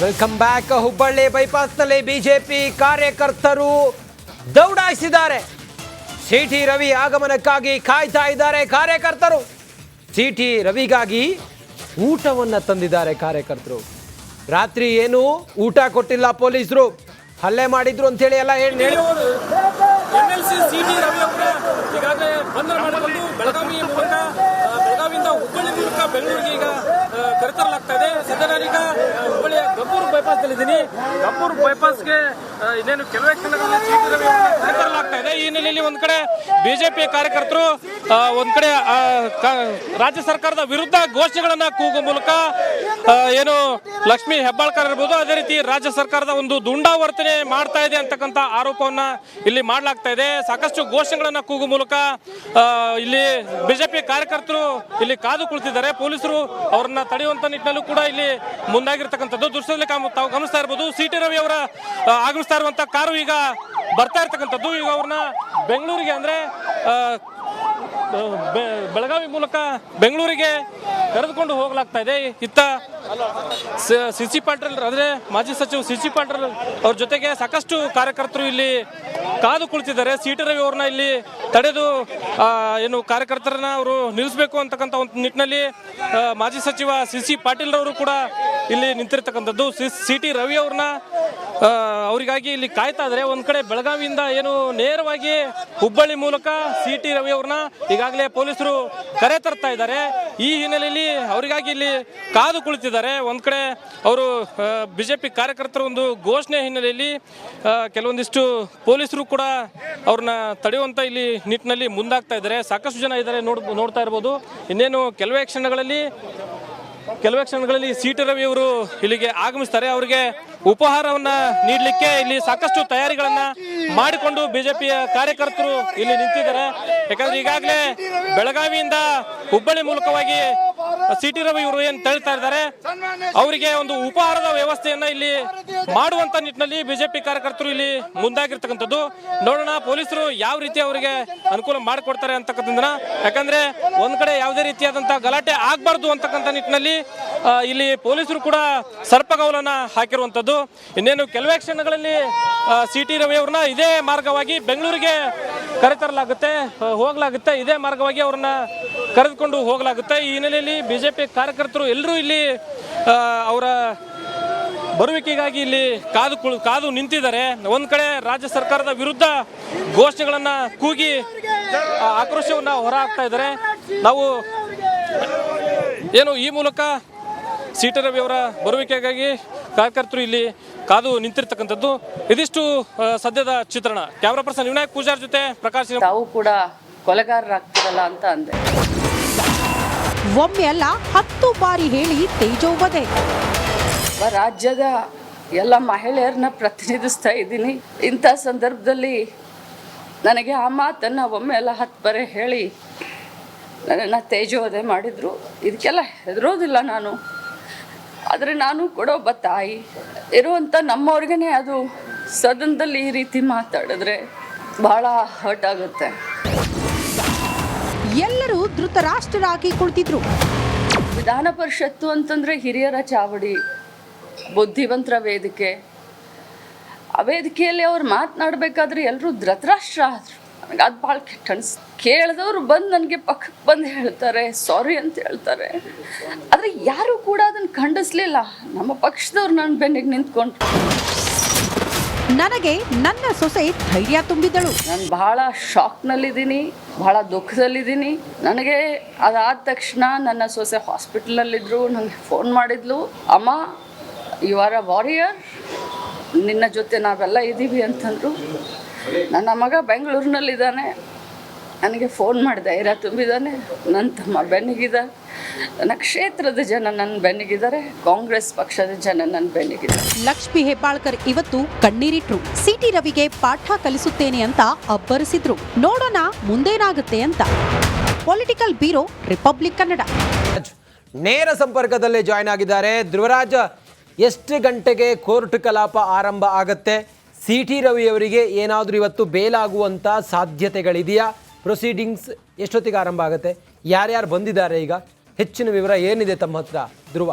Welcome back. Hubballi ಬೈಪಾಸ್ನಲ್ಲಿ BJP ಕಾರ್ಯಕರ್ತರು ದೌಡಾಯಿಸಿದ್ದಾರೆ. ಸಿಟಿ ರವಿ ಆಗಮನಕ್ಕಾಗಿ ಕಾಯ್ತಾ ಇದ್ದಾರೆ ಕಾರ್ಯಕರ್ತರು. ಸಿಟಿ ರವಿಗಾಗಿ ಊಟವನ್ನು ತಂದಿದ್ದಾರೆ ಕಾರ್ಯಕರ್ತರು. ರಾತ್ರಿ ಏನು ಊಟ ಕೊಟ್ಟಿಲ್ಲ ಪೊಲೀಸರು, ಹಲ್ಲೆ ಮಾಡಿದ್ರು ಅಂತ ಹೇಳಿ ಎಲ್ಲ ಹೇಳಿ MLC ಸಿಟಿ ರವಿ ಅವರ ಈಗಾಗಲೇ ಬಂಧನ ಮಾಡಿಕೊಂಡು ಬೆಳಗಾವಿಯಿಂದ ಹುಬ್ಬಳ್ಳಿ ಮೂಲಕ ಬೆಂಗಳೂರಿಗೆ ಈಗ ಕರೆತರಲಾಗ್ತಾ ಇದೆ. ಸದ್ಯ ನಾನೀಗ ಹುಬ್ಬಳ್ಳಿಯ ಗಬ್ಬೂರು ಬೈಪಾಸ್ ನಲ್ಲಿದ್ದೀನಿ. ಗಬ್ಬೂರು ಬೈಪಾಸ್ಗೆ ಇನ್ನೇನು ಕೆಲವೇ ಕ್ಷಣಗಳಲ್ಲಿ ಸಿಟಿ ರವಿ ಅವರನ್ನ ಕರೆತರಲಾಗ್ತಾ ಇದೆ. ಈ ಹಿನ್ನೆಲೆಯಲ್ಲಿ ಒಂದ್ ಕಡೆ ಬಿಜೆಪಿ ಕಾರ್ಯಕರ್ತರು ಒಂದ್ ಕಡೆ ರಾಜ್ಯ ಸರ್ಕಾರದ ವಿರುದ್ಧ ಘೋಷಣೆಗಳನ್ನ ಕೂಗುವ ಮೂಲಕ ಏನು ಲಕ್ಷ್ಮೀ ಹೆಬ್ಬಾಳ್ಕರ್ ಇರ್ಬೋದು, ಅದೇ ರೀತಿ ರಾಜ್ಯ ಸರ್ಕಾರದ ಒಂದು ದುಂಡಾವರ್ತನೆ ಮಾಡ್ತಾ ಇದೆ ಅಂತಕ್ಕಂಥ ಆರೋಪವನ್ನ ಇಲ್ಲಿ ಮಾಡಲಾಗ್ತಾ ಇದೆ. ಸಾಕಷ್ಟು ಘೋಷಣೆಗಳನ್ನ ಕೂಗುವ ಮೂಲಕ ಇಲ್ಲಿ ಬಿಜೆಪಿ ಕಾರ್ಯಕರ್ತರು ಇಲ್ಲಿ ಕಾದು ಕುಳಿತಿದ್ದಾರೆ. ಪೊಲೀಸರು ಅವರನ್ನ ತಡೆಯುವಂತ ನಿಟ್ಟಿನಲ್ಲೂ ಕೂಡ ಇಲ್ಲಿ ಮುಂದಾಗಿರ್ತಕ್ಕಂಥದ್ದು ದೃಶ್ಯದಲ್ಲಿ ತಾವು ಗಮನಿಸ್ತಾ ಇರಬಹುದು. ಸಿಟಿ ರವಿ ಅವರ ಆಗಮಿಸ್ತಾ ಇರುವಂತ ಕಾರು ಈಗ ಬರ್ತಾ ಇರ್ತಕ್ಕಂಥದ್ದು. ಈಗ ಅವ್ರನ್ನ ಬೆಂಗಳೂರಿಗೆ ಅಂದ್ರೆ ಬೆಳಗಾವಿ ಮೂಲಕ ಬೆಂಗಳೂರಿಗೆ ಕರೆದುಕೊಂಡು ಹೋಗಲಾಗ್ತಾ ಇದೆ. ಇತ್ತ ಸಿ ಪಾಟೀಲ್ ಅಂದ್ರೆ ಮಾಜಿ ಸಚಿವ ಸಿ ಪಾಟೀಲ್ ಅವ್ರ ಜೊತೆಗೆ ಸಾಕಷ್ಟು ಕಾರ್ಯಕರ್ತರು ಇಲ್ಲಿ ಕಾದು ಕುಳಿತಿದ್ದಾರೆ. ಸಿಟಿ ರವಿ ಅವ್ರನ್ನ ಇಲ್ಲಿ ತಡೆದು ಏನು ಕಾರ್ಯಕರ್ತರನ್ನ ಅವರು ನಿಲ್ಲಿಸಬೇಕು ಅಂತಕ್ಕಂಥ ಒಂದು ನಿಟ್ಟಿನಲ್ಲಿ ಮಾಜಿ ಸಚಿವ ಸಿ ಪಾಟೀಲ್ ಅವರು ಕೂಡ ಇಲ್ಲಿ ನಿಂತಿರ್ತಕ್ಕಂಥದ್ದು. ಸಿಟಿ ರವಿ ಅವ್ರನ್ನ ಅವರಿಗಾಗಿ ಇಲ್ಲಿ ಕಾಯ್ತಾ ಇದ್ದಾರೆ. ಒಂದ್ ಕಡೆ ಬೆಳಗಾವಿಯಿಂದ ಏನು ನೇರವಾಗಿ ಹುಬ್ಬಳ್ಳಿ ಮೂಲಕ ಸಿಟಿ ರವಿ ಅವ್ರನ್ನ ಈಗಾಗಲೇ ಪೊಲೀಸರು ಕರೆ ತರ್ತಾ ಇದ್ದಾರೆ. ಈ ಹಿನ್ನೆಲೆಯಲ್ಲಿ ಅವರಿಗಾಗಿ ಇಲ್ಲಿ ಕಾದು ಕುಳಿತಿದ್ದಾರೆ. ಒಂದ್ ಕಡೆ ಅವರು ಬಿಜೆಪಿ ಕಾರ್ಯಕರ್ತರ ಒಂದು ಘೋಷಣೆ ಹಿನ್ನೆಲೆಯಲ್ಲಿ ಕೆಲವೊಂದಿಷ್ಟು ಪೊಲೀಸರು ಕೂಡ ಅವ್ರನ್ನ ತಡೆಯುವಂತ ಇಲ್ಲಿ ನಿಟ್ಟಿನಲ್ಲಿ ಮುಂದಾಗ್ತಾ ಇದ್ದಾರೆ. ಸಾಕಷ್ಟು ಜನ ಇದ್ದಾರೆ, ನೋಡ್ತಾ ಇರಬಹುದು. ಇನ್ನೇನು ಕೆಲವೇ ಕ್ಷಣಗಳಲ್ಲಿ ಸಿಟಿ ರವಿ ಅವರು ಇಲ್ಲಿಗೆ ಆಗಮಿಸ್ತಾರೆ. ಅವರಿಗೆ ಉಪಹಾರವನ್ನ ನೀಡಲಿಕ್ಕೆ ಇಲ್ಲಿ ಸಾಕಷ್ಟು ತಯಾರಿಗಳನ್ನ ಮಾಡಿಕೊಂಡು ಬಿಜೆಪಿಯ ಕಾರ್ಯಕರ್ತರು ಇಲ್ಲಿ ನಿಂತಿದ್ದಾರೆ. ಯಾಕಂದ್ರೆ ಈಗಾಗಲೇ ಬೆಳಗಾವಿಯಿಂದ ಹುಬ್ಬಳ್ಳಿ ಮೂಲಕವಾಗಿ ಸಿಟಿ ರವಿ ಇವರು ಏನ್ ತಳ್ತಾ ಇದ್ದಾರೆ, ಅವರಿಗೆ ಒಂದು ಉಪಹಾರದ ವ್ಯವಸ್ಥೆಯನ್ನ ಇಲ್ಲಿ ಮಾಡುವಂತ ನಿಟ್ಟಿನಲ್ಲಿ ಬಿಜೆಪಿ ಕಾರ್ಯಕರ್ತರು ಇಲ್ಲಿ ಮುಂದಾಗಿರ್ತಕ್ಕಂಥದ್ದು. ನೋಡೋಣ ಪೊಲೀಸರು ಯಾವ ರೀತಿ ಅವರಿಗೆ ಅನುಕೂಲ ಮಾಡಿಕೊಡ್ತಾರೆ ಅಂತಕ್ಕಂಥದ್ದನ್ನ. ಯಾಕಂದ್ರೆ ಒಂದ್ ಕಡೆ ಯಾವುದೇ ರೀತಿಯಾದಂತಹ ಗಲಾಟೆ ಆಗ್ಬಾರ್ದು ಅಂತಕ್ಕಂಥ ನಿಟ್ಟಿನಲ್ಲಿ ಇಲ್ಲಿ ಪೊಲೀಸರು ಕೂಡ ಸರ್ಪಗೌಲನ್ನ ಹಾಕಿರುವಂತದ್ದು. ಇನ್ನೇನು ಕೆಲವೇ ಕ್ಷಣಗಳಲ್ಲಿ ಸಿಟಿ ರವಿ ಅವ್ರನ್ನ ಇದೇ ಮಾರ್ಗವಾಗಿ ಬೆಂಗಳೂರಿಗೆ ಕರೆತರಲಾಗುತ್ತೆ, ಹೋಗ್ಲಾಗುತ್ತೆ. ಇದೇ ಮಾರ್ಗವಾಗಿ ಅವ್ರನ್ನ ಕರೆದುಕೊಂಡು ಹೋಗಲಾಗುತ್ತೆ. ಈ ಹಿನ್ನೆಲೆಯಲ್ಲಿ ಬಿಜೆಪಿ ಕಾರ್ಯಕರ್ತರು ಎಲ್ಲರೂ ಇಲ್ಲಿ ಅವರ ಬರುವಿಕೆಗಾಗಿ ಇಲ್ಲಿ ಕಾದು ನಿಂತಿದ್ದಾರೆ. ಒಂದ್ ಕಡೆ ರಾಜ್ಯ ಸರ್ಕಾರದ ವಿರುದ್ಧ ಘೋಷಣೆಗಳನ್ನ ಕೂಗಿ ಆಕ್ರೋಶವನ್ನ ಹೊರ ಹಾಕ್ತಾ ಇದ್ದಾರೆ. ನಾವು ಏನು ಈ ಮೂಲಕ ಸಿಟಿ ರವಿ ಅವರ ಬರುವಿಕೆಗಾಗಿ ಕಾರ್ಯಕರ್ತರು ಇಲ್ಲಿ ಕಾದು ನಿಂತಿರ್ತಕ್ಕಂಥದ್ದು. ಇದಿಷ್ಟು ಸದ್ಯದ ಚಿತ್ರಣ. ಕ್ಯಾಮರಾ ಪರ್ಸನ್ ವಿನಾಯಕ್ ಪೂಜಾರ್ ಜೊತೆ ಪ್ರಕಾಶ್. ತಾವು ಕೂಡ ಕೊಲೆಗಾರರಾಗ್ತಿರಲ್ಲ ಅಂತ ಅಂದೆ. ಒಮ್ಮೆ ಅಲ್ಲ 10 ಬಾರಿ ಹೇಳಿ ತೇಜೋವಧೆ. ರಾಜ್ಯದ ಎಲ್ಲ ಮಹಿಳೆಯರನ್ನ ಪ್ರತಿನಿಧಿಸ್ತಾ ಇದ್ದೀನಿ. ಇಂಥ ಸಂದರ್ಭದಲ್ಲಿ ನನಗೆ ಆ ಮಾತನ್ನು ಒಮ್ಮೆ ಅಲ್ಲ 10 ಬಾರಿ ಹೇಳಿ ನನ್ನನ್ನು ತೇಜೋವಧೆ ಮಾಡಿದರು. ಇದಕ್ಕೆಲ್ಲ ಹೆದರೋದಿಲ್ಲ ನಾನು. ಆದರೆ ನಾನು ಕೂಡ ಒಬ್ಬ ತಾಯಿ ಇರುವಂಥ ನಮ್ಮವ್ರಿಗೇ ಅದು ಸದನದಲ್ಲಿ ಈ ರೀತಿ ಮಾತಾಡಿದ್ರೆ ಬಹಳ ಹರ್ಟ್ ಆಗುತ್ತೆ. ಎಲ್ಲರೂ ಧೃತರಾಷ್ಟ್ರರಾಗಿ ಕುಳಿತಿದ್ರು. ವಿಧಾನ ಪರಿಷತ್ತು ಅಂತಂದರೆ ಹಿರಿಯರ ಚಾವಡಿ, ಬುದ್ಧಿವಂತರ ವೇದಿಕೆ. ಆ ವೇದಿಕೆಯಲ್ಲಿ ಅವ್ರು ಮಾತನಾಡಬೇಕಾದ್ರೆ ಎಲ್ಲರೂ ಧೃತರಾಷ್ಟ್ರ ಆದರು. ನನಗೆ ಅದು ಭಾಳ ಕೆಟ್ಟ ಅನಿಸ್ತು. ಕೇಳಿದವರು ಬಂದು ನನಗೆ ಪಕ್ಕಕ್ಕೆ ಬಂದು ಹೇಳ್ತಾರೆ, ಸಾರಿ ಅಂತ ಹೇಳ್ತಾರೆ. ಆದರೆ ಯಾರೂ ಕೂಡ ಅದನ್ನು ಖಂಡಿಸ್ಲಿಲ್ಲ. ನಮ್ಮ ಪಕ್ಷದವ್ರು ನನ್ನ ಬೆನ್ನಿಗೆ ನಿಂತ್ಕೊಂಡು ನನಗೆ ನನ್ನ ಸೊಸೆ ಧೈರ್ಯ ತುಂಬಿದಳು. ನಾನು ಬಹಳ ಶಾಕ್ನಲ್ಲಿದ್ದೀನಿ, ಬಹಳ ದುಃಖದಲ್ಲಿದ್ದೀನಿ. ನನಗೆ ಅದಾದ ತಕ್ಷಣ ನನ್ನ ಸೊಸೆ ಹಾಸ್ಪಿಟಲಲ್ಲಿದ್ದರು. ನನಗೆ ಫೋನ್ ಮಾಡಿದ್ಲು, ಅಮ್ಮ ಯು ಆರ್ ಅ ವಾರಿಯರ್, ನಿನ್ನ ಜೊತೆ ನಾವೆಲ್ಲ ಇದ್ದೀವಿ ಅಂತಂದರು. ನನ್ನ ಮಗ ಬೆಂಗಳೂರಿನಲ್ಲಿದ್ದಾನೆ. ನನಗೆ ಫೋನ್ ಮಾಡಿ ಧೈರ್ಯ ತುಂಬಿದ್ದಾನೆ. ನನ್ನ ತಮ್ಮ ಬೆನ್ನಿಗಿದ್ದಾರೆ. ನನ್ನ ಕ್ಷೇತ್ರದ ಜನ ನನ್ನ ಬೆನ್ನಿಗಿದ್ದಾರೆ. ಕಾಂಗ್ರೆಸ್ ಪಕ್ಷದ ಜನ ನನ್ನ ಬೆನ್ನಿಗಿದ್ದಾರೆ. ಲಕ್ಷ್ಮೀ ಹೆಬ್ಬಾಳ್ಕರ್ ಇವತ್ತು ಕಣ್ಣೀರಿಟ್ರು. ಸಿಟಿ ರವಿಗೆ ಪಾಠ ಕಲಿಸುತ್ತೇನೆ ಅಂತ ಅಬ್ಬರಿಸಿದ್ರು. ನೋಡೋಣ ಮುಂದೇನಾಗುತ್ತೆ ಅಂತ. Political bureau, republic Kannada. ನೇರ ಸಂಪರ್ಕದಲ್ಲಿ ಜಾಯ್ನ್ ಆಗಿದ್ದಾರೆ ಧ್ರುವರಾಜ್. ಎಷ್ಟು ಗಂಟೆಗೆ ಕೋರ್ಟ್ ಕಲಾಪ ಆರಂಭ ಆಗತ್ತೆ? ಸಿಟಿ ರವಿ ಅವರಿಗೆ ಏನಾದರೂ ಇವತ್ತು ಬೇಲಾಗುವಂಥ ಸಾಧ್ಯತೆಗಳಿದೆಯಾ? ಪ್ರೊಸೀಡಿಂಗ್ಸ್ ಎಷ್ಟೊತ್ತಿಗೆ ಆರಂಭ ಆಗುತ್ತೆ? ಯಾರ್ಯಾರು ಬಂದಿದ್ದಾರೆ? ಈಗ ಹೆಚ್ಚಿನ ವಿವರ ಏನಿದೆ ತಮ್ಮ ಹತ್ರ ಧ್ರುವ?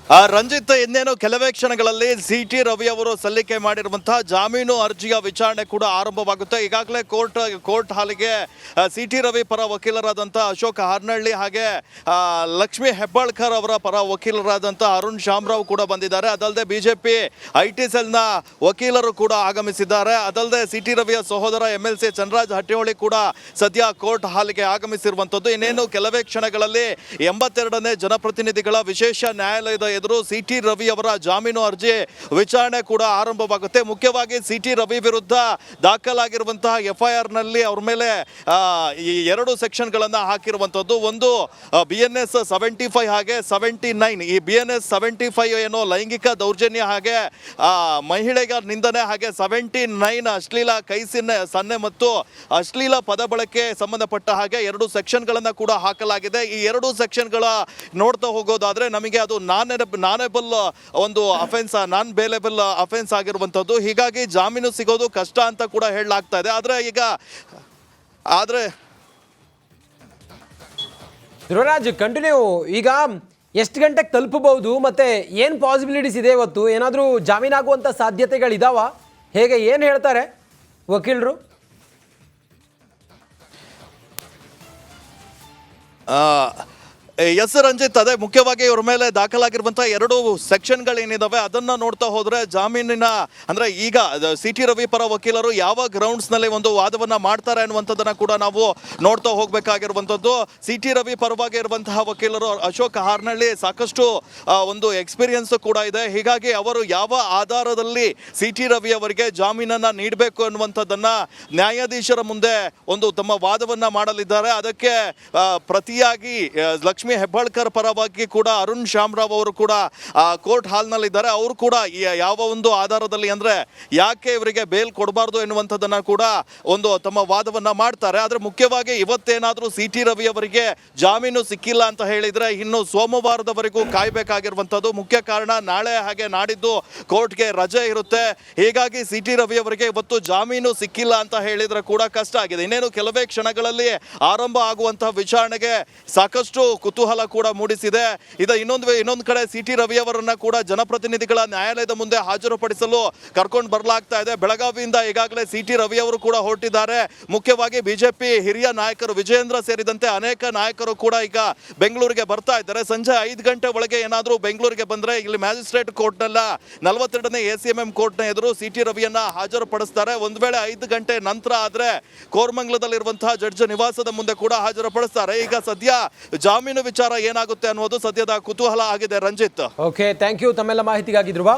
ರಂಜಿತ್, ಇನ್ನೇನು ಕೆಲವೇ ಕ್ಷಣಗಳಲ್ಲಿ ಸಿ.ಟಿ. ರವಿ ಅವರು ಸಲ್ಲಿಕೆ ಮಾಡಿರುವಂತಹ ಜಾಮೀನು ಅರ್ಜಿಯ ವಿಚಾರಣೆ ಕೂಡ ಆರಂಭವಾಗುತ್ತೆ. ಈಗಾಗಲೇ ಕೋರ್ಟ್ ಹಾಲಿಗೆ ಸಿ.ಟಿ. ರವಿ ಪರ ವಕೀಲರಾದಂಥ ಅಶೋಕ್ ಹಾರ್ನಳ್ಳಿ ಹಾಗೆ ಲಕ್ಷ್ಮೀ ಹೆಬ್ಬಾಳ್ಕರ್ ಅವರ ಪರ ವಕೀಲರಾದಂಥ ಅರುಣ್ ಶಾಮರಾವ್ ಕೂಡ ಬಂದಿದ್ದಾರೆ. ಅದಲ್ಲದೆ ಬಿಜೆಪಿ IT ಸೆಲ್ನ ವಕೀಲರು ಕೂಡ ಆಗಮಿಸಿದ್ದಾರೆ. ಅದಲ್ಲದೆ ಸಿ.ಟಿ. ರವಿಯ ಸಹೋದರ MLC ಚಂದ್ರರಾಜ್ ಹಟ್ಟಿಹೊಳಿ ಕೂಡ ಸದ್ಯ ಕೋರ್ಟ್ ಹಾಲಿಗೆ ಆಗಮಿಸಿರುವಂಥದ್ದು. ಇನ್ನೇನು ಕೆಲವೇ ಕ್ಷಣಗಳಲ್ಲಿ 82ನೇ ಜನಪ್ರತಿನಿಧಿಗಳ ವಿಶೇಷ ನ್ಯಾಯಾಲಯದ ಎದುರು ಸಿ.ಟಿ. ರವಿ ಅವರ ಜಾಮೀನು ಅರ್ಜಿ ವಿಚಾರಣೆ ಕೂಡ ಆರಂಭವಾಗುತ್ತೆ. ಮುಖ್ಯವಾಗಿ ಸಿ.ಟಿ. ರವಿ ವಿರುದ್ಧ ದಾಖಲಾಗಿರುವಂತಹ FIR ನಲ್ಲಿ ಅವ್ರ ಮೇಲೆ ಈ 2 ಸೆಕ್ಷನ್ಗಳನ್ನು ಹಾಕಿರುವಂಥದ್ದು. ಒಂದು BNS 75 ಹಾಗೆ 79. ಈ BNS 75 ಏನೋ ಲೈಂಗಿಕ ದೌರ್ಜನ್ಯ ಹಾಗೆ ಮಹಿಳೆಗೆ ನಿಂದನೆ, ಹಾಗೆ 79 ಅಶ್ಲೀಲ ಕೈ ಸನ್ನೆ ಮತ್ತು ಅಶ್ಲೀಲ ಪದ ಬಳಕೆ ಸಂಬಂಧಪಟ್ಟ ಹಾಗೆ 2 ಸೆಕ್ಷನ್ಗಳನ್ನು ಕೂಡ ಹಾಕಲಾಗಿದೆ. ಈ 2 ಸೆಕ್ಷನ್ಗಳ ನೋಡ್ತಾ ಹೋಗೋದಾದ್ರೆ ನಮಗೆ ಅದು ನಾನೇಬಲ್ ಒಂದು ಅಫೆನ್ಸ್, ನಾನ್ ಬೇಲೇಬಲ್ ಅಫೆನ್ಸ್ ಆಗಿರುವಂಥದ್ದು. ಹೀಗಾಗಿ ಜಾಮೀನು ಸಿಗೋದು ಕಷ್ಟ ಅಂತ ಕೂಡ ಹೇಳಲಾಗ್ತಾ ಇದೆ. ಆದ್ರೆ ಧ್ರುವರಾಜ್ ಕಂಟಿನ್ಯೂ. ಈಗ ಎಷ್ಟು ಗಂಟೆಗೆ ತಲುಪಬಹುದು ಮತ್ತೆ ಏನು ಪಾಸಿಬಿಲಿಟೀಸ್ ಇದೆ ಇವತ್ತು? ಏನಾದರೂ ಜಾಮೀನಾಗುವಂಥ ಸಾಧ್ಯತೆಗಳಿದಾವ? ಹೇಗೆ ಏನು ಹೇಳ್ತಾರೆ ವಕೀಲರು? ಎಸ್ ರಂಜಿತ್, ಅದೇ ಮುಖ್ಯವಾಗಿ ಇವ್ರ ಮೇಲೆ ದಾಖಲಾಗಿರುವಂತಹ 2 ಸೆಕ್ಷನ್ಗಳೇನಿದಾವೆ ಅದನ್ನ ನೋಡ್ತಾ ಹೋದ್ರೆ ಜಾಮೀನಿನ ಅಂದ್ರೆ ಈಗ ಸಿ.ಟಿ. ರವಿ ಪರ ವಕೀಲರು ಯಾವ ಗ್ರೌಂಡ್ಸ್ನಲ್ಲಿ ಒಂದು ವಾದವನ್ನ ಮಾಡ್ತಾರೆ ಅನ್ನುವಂಥದ್ದನ್ನ ಕೂಡ ನಾವು ನೋಡ್ತಾ ಹೋಗ್ಬೇಕಾಗಿರುವಂಥದ್ದು. ಸಿ.ಟಿ. ರವಿ ಪರವಾಗಿ ಇರುವಂತಹ ವಕೀಲರು ಅಶೋಕ್ ಹಾರ್ನಳ್ಳಿ ಸಾಕಷ್ಟು ಒಂದು ಎಕ್ಸ್ಪೀರಿಯನ್ಸ್ ಕೂಡ ಇದೆ. ಹೀಗಾಗಿ ಅವರು ಯಾವ ಆಧಾರದಲ್ಲಿ ಸಿ.ಟಿ. ರವಿ ಅವರಿಗೆ ಜಾಮೀನನ್ನ ನೀಡಬೇಕು ಅನ್ನುವಂಥದ್ದನ್ನ ನ್ಯಾಯಾಧೀಶರ ಮುಂದೆ ಒಂದು ತಮ್ಮ ವಾದವನ್ನ ಮಾಡಲಿದ್ದಾರೆ. ಅದಕ್ಕೆ ಪ್ರತಿಯಾಗಿ ಲಕ್ಷ್ಮೀ ಹೆಬ್ಬಾಳ್ಕರ್ ಪರವಾಗಿ ಕೂಡ ಅರುಣ್ ಶಾಮರಾವ್ ಅವರು ಕೂಡ ಕೋರ್ಟ್ ಹಾಲ್ನಲ್ಲಿದ್ದಾರೆ. ಅವರು ಕೂಡ ಯಾವ ಒಂದು ಆಧಾರದಲ್ಲಿ ಅಂದ್ರೆ ಯಾಕೆ ಇವರಿಗೆ ಬೇಲ್ ಕೊಡಬಾರ್ದು ಎನ್ನುವಂಥದ್ದನ್ನ ಕೂಡ ಒಂದು ತಮ್ಮ ವಾದವನ್ನ ಮಾಡ್ತಾರೆ. ಆದ್ರೆ ಮುಖ್ಯವಾಗಿ ಇವತ್ತೇನಾದ್ರೂ ಸಿ.ಟಿ. ರವಿ ಅವರಿಗೆ ಜಾಮೀನು ಸಿಕ್ಕಿಲ್ಲ ಅಂತ ಹೇಳಿದ್ರೆ ಇನ್ನು ಸೋಮವಾರದವರೆಗೂ ಕಾಯ್ಬೇಕಾಗಿರುವಂಥದ್ದು. ಮುಖ್ಯ ಕಾರಣ ನಾಳೆ ಹಾಗೆ ನಾಡಿದ್ದು ಕೋರ್ಟ್ಗೆ ರಜೆ ಇರುತ್ತೆ. ಹೀಗಾಗಿ ಸಿ.ಟಿ. ರವಿ ಅವರಿಗೆ ಇವತ್ತು ಜಾಮೀನು ಸಿಕ್ಕಿಲ್ಲ ಅಂತ ಹೇಳಿದ್ರೆ ಕೂಡ ಕಷ್ಟ ಆಗಿದೆ. ಇನ್ನೇನು ಕೆಲವೇ ಕ್ಷಣಗಳಲ್ಲಿ ಆರಂಭ ಆಗುವಂತಹ ವಿಚಾರಣೆಗೆ ಸಾಕಷ್ಟು ಕುತೂಹಲ ಕೂಡ ಮೂಡಿಸಿದೆ. ಇನ್ನೊಂದು ಕಡೆ ಸಿ.ಟಿ. ರವಿ ಅವರನ್ನ ಕೂಡ ಜನಪ್ರತಿನಿಧಿಗಳ ನ್ಯಾಯಾಲಯದ ಮುಂದೆ ಹಾಜರುಪಡಿಸಲು ಕರ್ಕೊಂಡು ಬರಲಾಗ್ತಾ ಇದೆ. ಬೆಳಗಾವಿಯಿಂದ ಈಗಾಗಲೇ ಸಿ.ಟಿ. ರವಿ ಅವರು ಕೂಡ ಹೊರಟಿದ್ದಾರೆ. ಮುಖ್ಯವಾಗಿ ಬಿಜೆಪಿ ಹಿರಿಯ ನಾಯಕರು ವಿಜಯೇಂದ್ರ ಸೇರಿದಂತೆ ಅನೇಕ ನಾಯಕರು ಕೂಡ ಈಗ ಬೆಂಗಳೂರಿಗೆ ಬರ್ತಾ ಇದ್ದಾರೆ. ಸಂಜೆ 5 ಗಂಟೆ ಒಳಗೆ ಏನಾದರೂ ಬೆಂಗಳೂರಿಗೆ ಬಂದ್ರೆ ಇಲ್ಲಿ ಮ್ಯಾಜಿಸ್ಟ್ರೇಟ್ ಕೋರ್ಟ್ನಲ್ಲ 42ನೇ ACMM ಕೋರ್ಟ್ನ ಎದುರು ಸಿ.ಟಿ. ರವಿಯನ್ನ ಹಾಜರುಪಡಿಸ್ತಾರೆ. ಒಂದು ವೇಳೆ 5 ಗಂಟೆ ನಂತರ ಆದ್ರೆ ಕೋರ್ಮಂಗಲದಲ್ಲಿರುವಂತಹ ಜಡ್ಜ್ ನಿವಾಸದ ಮುಂದೆ ಕೂಡ ಹಾಜರುಪಡಿಸ್ತಾರೆ. ಈಗ ಸದ್ಯ ಜಾಮೀನು ವಿಚಾರ ಏನಾಗುತ್ತೆ ಅನ್ನೋದು ಸದ್ಯದ ಕುತೂಹಲ ಆಗಿದೆ ರಂಜಿತ್. ಓಕೆ, ಥ್ಯಾಂಕ್ ಯು ತಮ್ಮೆಲ್ಲ ಮಾಹಿತಿಗಾಗಿ ಧ್ರುವ.